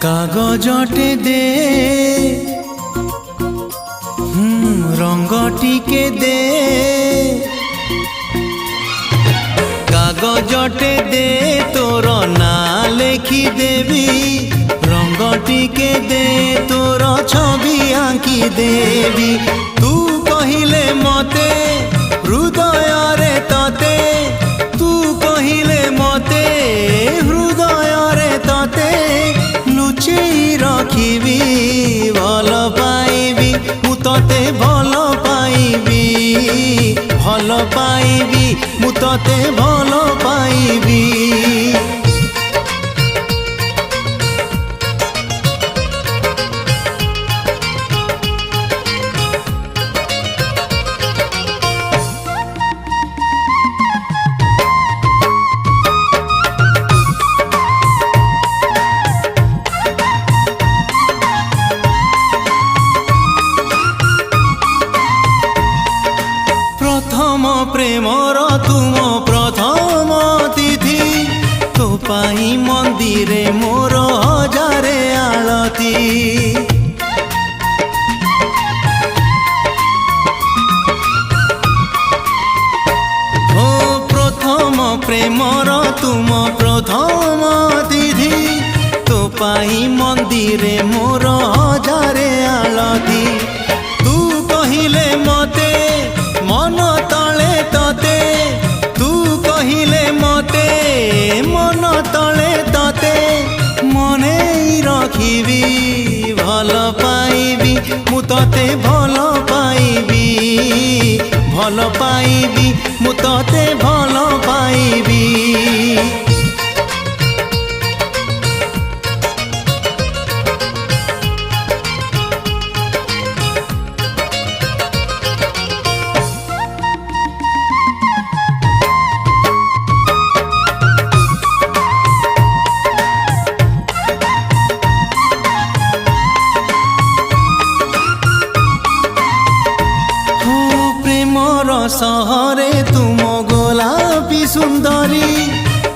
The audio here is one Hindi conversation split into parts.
कागजटे दे रंग टिके दे कागजटे दे तोर ना लेखी देवी रंग टिके दे तोर छवि आंकी देवी तू कहिले मते हृदय रे तते तू कहिले मते हृदय रे तते लुचेई रखिबी भल पाइबी मु तते भल पाइबी मु तते भल पाइबी। प्रेमर तुम प्रथम तिथि तो पाई मंदिरे मोर हजारे आलती हो प्रथम प्रेमर तुम प्रथम तिथि तो पाई मंदिरे मोर हजारे आलती तू कहिले मते मन तले तते तू कहिले मते मन तले तते मने रखिबी भल पाइबी मु तते भल पाइबी मु तते भल पाइबी। सहरे तुम गोलापी सुंदरी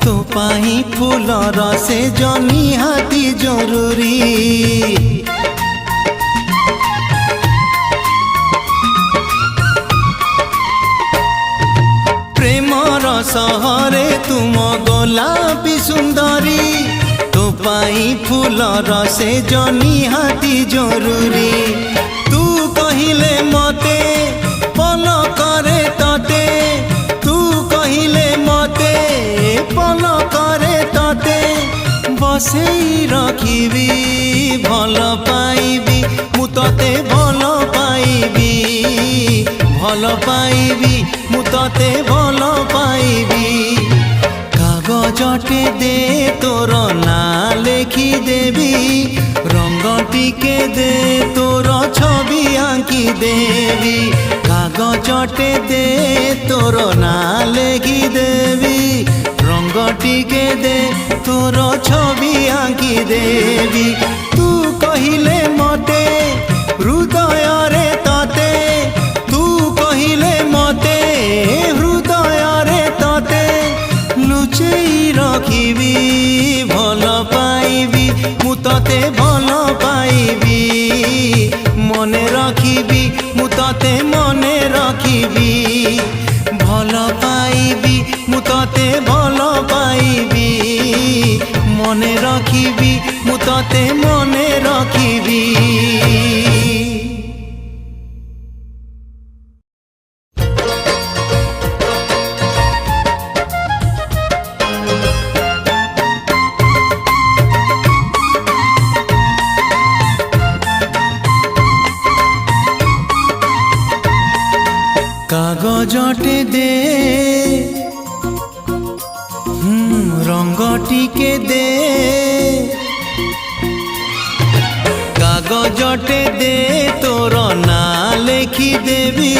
तो पाही फूलर से निहाती जरूरी प्रेमर सहरे तुम गोलापी सुंदरी तो पाही फूलर से निहाती जरूरी तू कहिले मते पल करे तते तू कहिले मते पल करे तते बसेई रखिबी भल पाइबी मु तते भल पाइबी मु तते भल पाइबी। कागजटे दे तोर ना लेखी देवी रंग टिके दे तोर छवि आंकी देवी कागजटे दे तोर ना लेखी देवी रंग टिके दे तोर छवि आंकी देवी तू कहिले मते हृदय रे तते तू कहिले मते हृदय रे तते लुचेई रखिबी भल पाइबी मु तते भल पाइबी मने रखिबी मु तते मने रखिबी भल पाइबी मु तते भल पाइबी मने रखिबी मु तते मने रखिबी। कागजटे दे रंग टिके दे कागजटे दे तोर ना लेखी देवी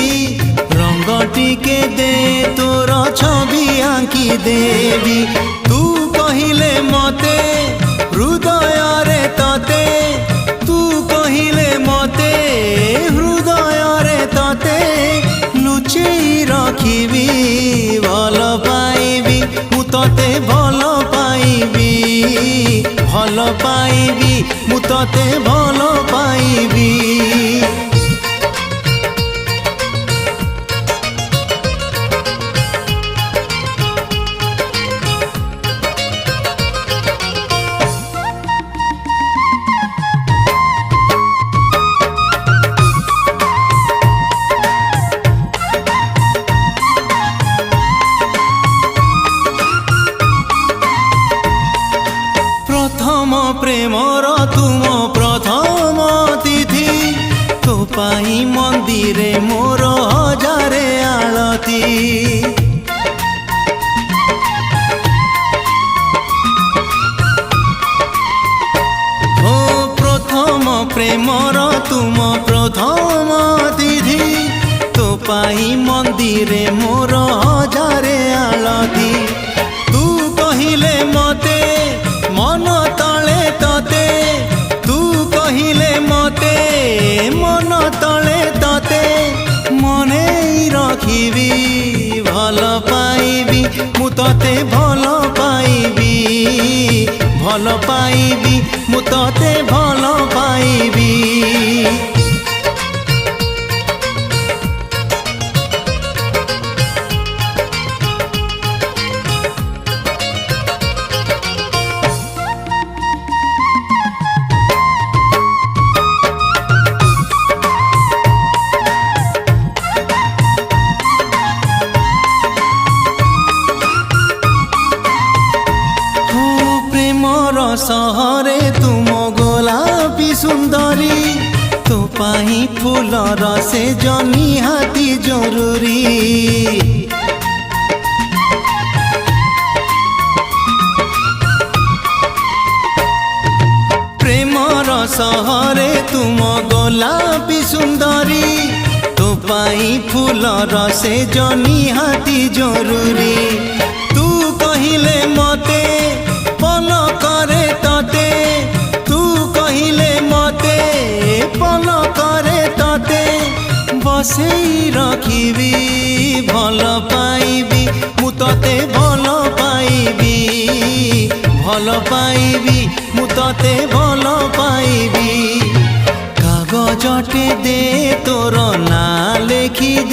रंग टिके दे तोर छवि आंकी देवी तू कहिले मते हृदय रे तते तू कहिले मते हृदय रे तते लुचेई रखिबी भल पाइबी मु तते भल पाइबी पाइबी मु तते भल पाइबी। प्रथम प्रेमर तुम प्रथम तिथि तो पाई मंदिरे मोर हजारे आलती। ओ प्रथम प्रेमर तुम प्रथम तिथि तो पाई मंदिरे मोर हजारे आलती। तू कहिले मते मन तले तते तू कहिले मते मन तले तते मने रखिबी भल पाइबी मु तते भल पाइबी भल पाइबी मु तते भल पाइबी। सहरे तुम गोलापी सुंदरी तो पाई फूलर से निहाती जरूरी। प्रेमर सहरे तुम गोलापी सुंदरी तो पाई फूलर से निहाती जरूरी। तू कहिले मते पल करे तते तू कहिले मते पल करे तते बसेई रखिबी भल पाइबी मु तते भल पाइबी भल पाइबी मु तते भल पाइबी। कागजटे दे तोर ना लेखि